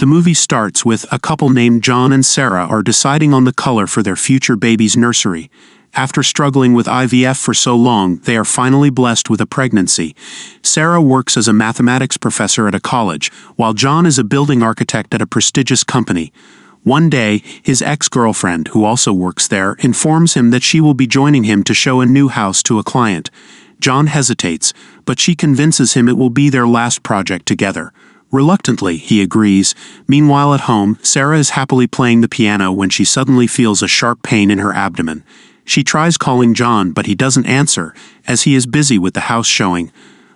The movie starts with a couple named John and Sarah are deciding on the color for their future baby's nursery. After struggling with IVF for so long, they are finally blessed with a pregnancy. Sarah works as a mathematics professor at a college, while John is a building architect at a prestigious company. One day, his ex-girlfriend, who also works there, informs him that she will be joining him to show a new house to a client. John hesitates, but she convinces him it will be their last project together. Reluctantly, he agrees. Meanwhile at home, Sarah is happily playing the piano when she suddenly feels a sharp pain in her abdomen. She tries calling John, but he doesn't answer, as he is busy with the house showing.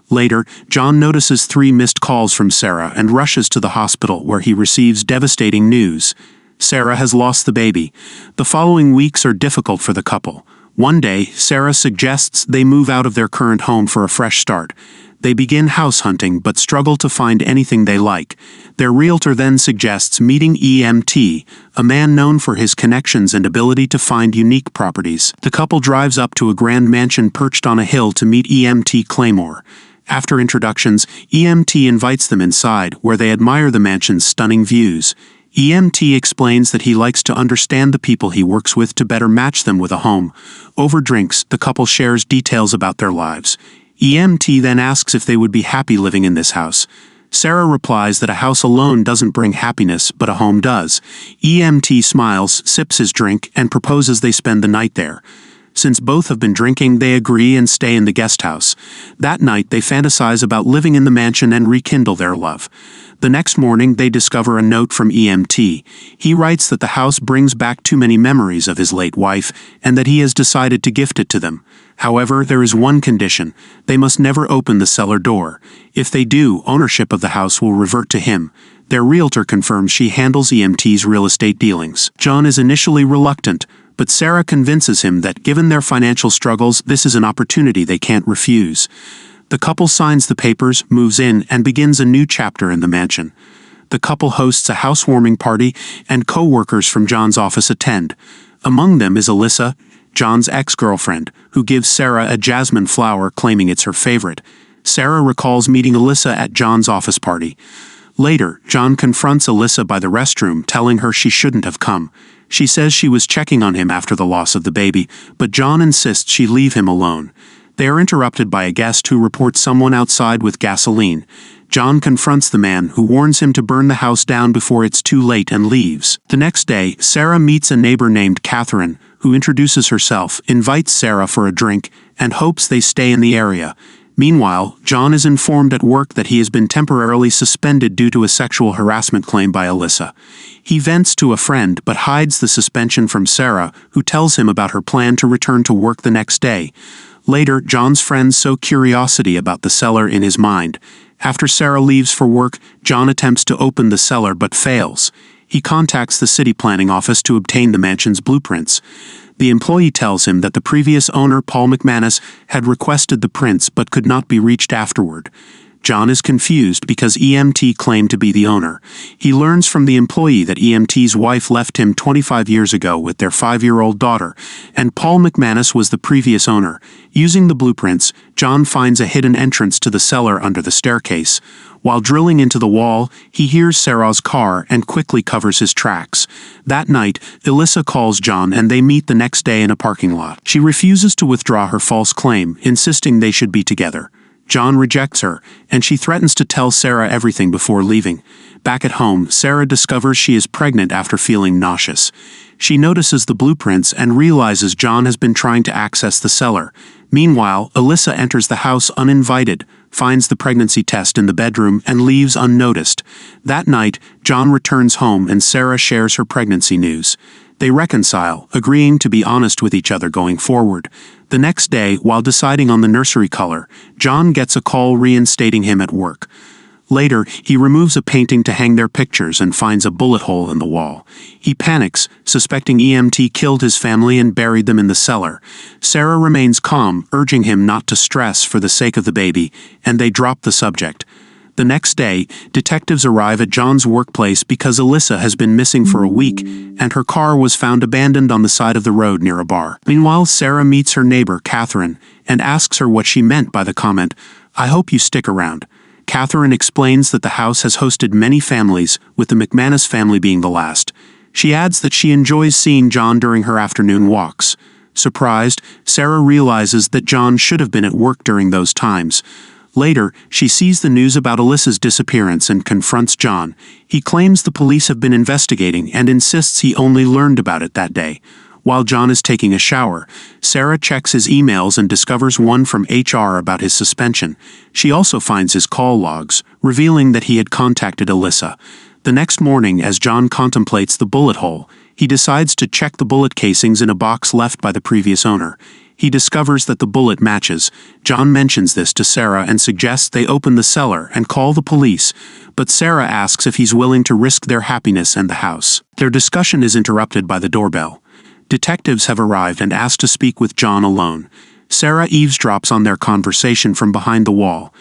Later, John notices 3 missed calls from Sarah and rushes to the hospital where he receives devastating news. Sarah has lost the baby. The following weeks are difficult for the couple. One day, Sarah suggests they move out of their current home for a fresh start. They begin house hunting but struggle to find anything they like. Their realtor then suggests meeting EMT, a man known for his connections and ability to find unique properties. The couple drives up to a grand mansion perched on a hill to meet EMT Claymore. After introductions, EMT invites them inside, where they admire the mansion's stunning views. EMT explains that he likes to understand the people he works with to better match them with a home. Over drinks, the couple shares details about their lives. EMT then asks if they would be happy living in this house. Sarah replies that a house alone doesn't bring happiness, but a home does. EMT smiles, sips his drink, and proposes they spend the night there. Since both have been drinking, they agree and stay in the guest house. That night, they fantasize about living in the mansion and rekindle their love. The next morning, they discover a note from EMT. He writes that the house brings back too many memories of his late wife, and that he has decided to gift it to them. However, there is one condition: they must never open the cellar door. If they do, ownership of the house will revert to him. Their realtor confirms she handles EMT's real estate dealings. John is initially reluctant, but Sarah convinces him that given their financial struggles, this is an opportunity they can't refuse. The couple signs the papers, moves in, and begins a new chapter in the mansion. The couple hosts a housewarming party, and co-workers from John's office attend. Among them is Alyssa, John's ex-girlfriend, who gives Sarah a jasmine flower claiming it's her favorite. Sarah recalls meeting Alyssa at John's office party. Later, John confronts Alyssa by the restroom, telling her she shouldn't have come. She says she was checking on him after the loss of the baby, but John insists she leave him alone. They are interrupted by a guest who reports someone outside with gasoline. John confronts the man, who warns him to burn the house down before it's too late, and leaves. The next day, Sarah meets a neighbor named Catherine, who introduces herself, invites Sarah for a drink, and hopes they stay in the area. Meanwhile, John is informed at work that he has been temporarily suspended due to a sexual harassment claim by Alyssa. He vents to a friend but hides the suspension from Sarah, who tells him about her plan to return to work the next day. Later, John's friends sow curiosity about the cellar in his mind. After Sarah leaves for work, John attempts to open the cellar but fails. He contacts the city planning office to obtain the mansion's blueprints. The employee tells him that the previous owner, Paul McManus, had requested the prints but could not be reached afterward. John is confused because EMT claimed to be the owner. He learns from the employee that EMT's wife left him 25 years ago with their 5-year-old daughter, and Paul McManus was the previous owner. Using the blueprints, John finds a hidden entrance to the cellar under the staircase. While drilling into the wall, he hears Sarah's car and quickly covers his tracks. That night, Alyssa calls John and they meet the next day in a parking lot. She refuses to withdraw her false claim, insisting they should be together. John rejects her, and she threatens to tell Sarah everything before leaving. Back at home, Sarah discovers she is pregnant after feeling nauseous. She notices the blueprints and realizes John has been trying to access the cellar. Meanwhile, Alyssa enters the house uninvited, finds the pregnancy test in the bedroom, and leaves unnoticed. That night, John returns home and Sarah shares her pregnancy news. They reconcile, agreeing to be honest with each other going forward. The next day, while deciding on the nursery color, John gets a call reinstating him at work. Later, he removes a painting to hang their pictures and finds a bullet hole in the wall. He panics, suspecting EMT killed his family and buried them in the cellar. Sarah remains calm, urging him not to stress for the sake of the baby, and they drop the subject. The next day, detectives arrive at John's workplace because Alyssa has been missing for a week, and her car was found abandoned on the side of the road near a bar. Meanwhile, Sarah meets her neighbor, Catherine, and asks her what she meant by the comment, "I hope you stick around." Catherine explains that the house has hosted many families, with the McManus family being the last. She adds that she enjoys seeing John during her afternoon walks. Surprised, Sarah realizes that John should have been at work during those times. Later, she sees the news about Alyssa's disappearance and confronts John. He claims the police have been investigating and insists he only learned about it that day. While John is taking a shower, Sarah checks his emails and discovers one from HR about his suspension. She also finds his call logs, revealing that he had contacted Alyssa. The next morning, as John contemplates the bullet hole, he decides to check the bullet casings in a box left by the previous owner. He discovers that the bullet matches. John mentions this to Sarah and suggests they open the cellar and call the police, but Sarah asks if he's willing to risk their happiness and the house. Their discussion is interrupted by the doorbell. Detectives have arrived and ask to speak with John alone. Sarah eavesdrops on their conversation from behind the wall.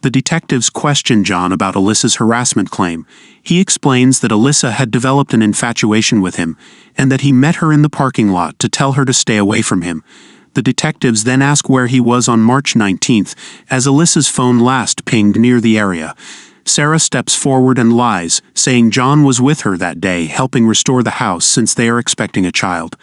The detectives question John about Alyssa's harassment claim. He explains that Alyssa had developed an infatuation with him, and that he met her in the parking lot to tell her to stay away from him. The detectives then ask where he was on March 19th, as Alyssa's phone last pinged near the area. Sarah steps forward and lies, saying John was with her that day helping restore the house since they are expecting a child.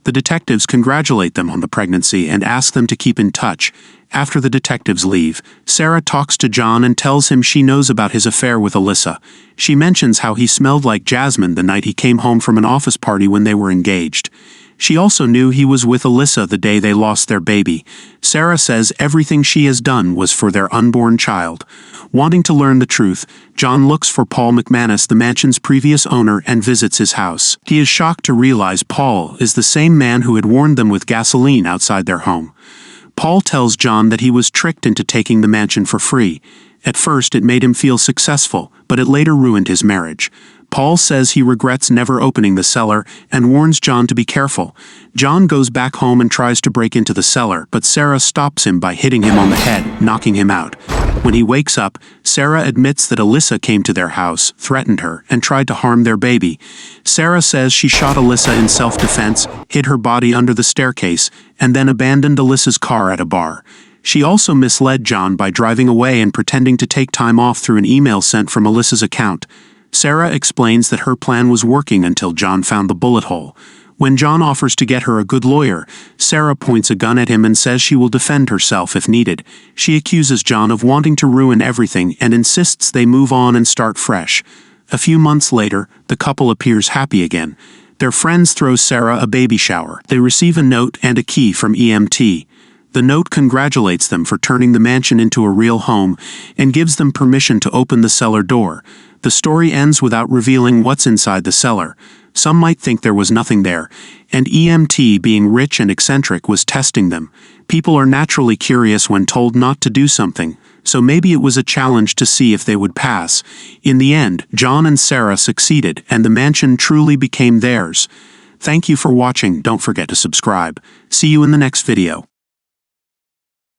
The detectives congratulate them on the pregnancy and ask them to keep in touch. After the detectives leave, Sarah talks to John and tells him she knows about his affair with Alyssa. She mentions how he smelled like jasmine the night he came home from an office party when they were engaged. She also knew he was with Alyssa the day they lost their baby. Sarah says everything she has done was for their unborn child. Wanting to learn the truth, John looks for Paul McManus, the mansion's previous owner, and visits his house. He is shocked to realize Paul is the same man who had warned them with gasoline outside their home. Paul tells John that he was tricked into taking the mansion for free. At first it made him feel successful, but it later ruined his marriage. Paul says he regrets never opening the cellar and warns John to be careful. John goes back home and tries to break into the cellar, but Sarah stops him by hitting him on the head, knocking him out. When he wakes up, Sarah admits that Alyssa came to their house, threatened her, and tried to harm their baby. Sarah says she shot Alyssa in self-defense, hid her body under the staircase, and then abandoned Alyssa's car at a bar. She also misled John by driving away and pretending to take time off through an email sent from Alyssa's account. Sarah explains that her plan was working until John found the bullet hole. When John offers to get her a good lawyer, Sarah points a gun at him and says she will defend herself if needed. She accuses John of wanting to ruin everything and insists they move on and start fresh. A few months later, the couple appears happy again. Their friends throw Sarah a baby shower. They receive a note and a key from EMT. The note congratulates them for turning the mansion into a real home and gives them permission to open the cellar door. The story ends without revealing what's inside the cellar. Some might think there was nothing there, and EMT, being rich and eccentric, was testing them. People are naturally curious when told not to do something, so maybe it was a challenge to see if they would pass. In the end, John and Sarah succeeded, and the mansion truly became theirs. Thank you for watching. Don't forget to subscribe. See you in the next video.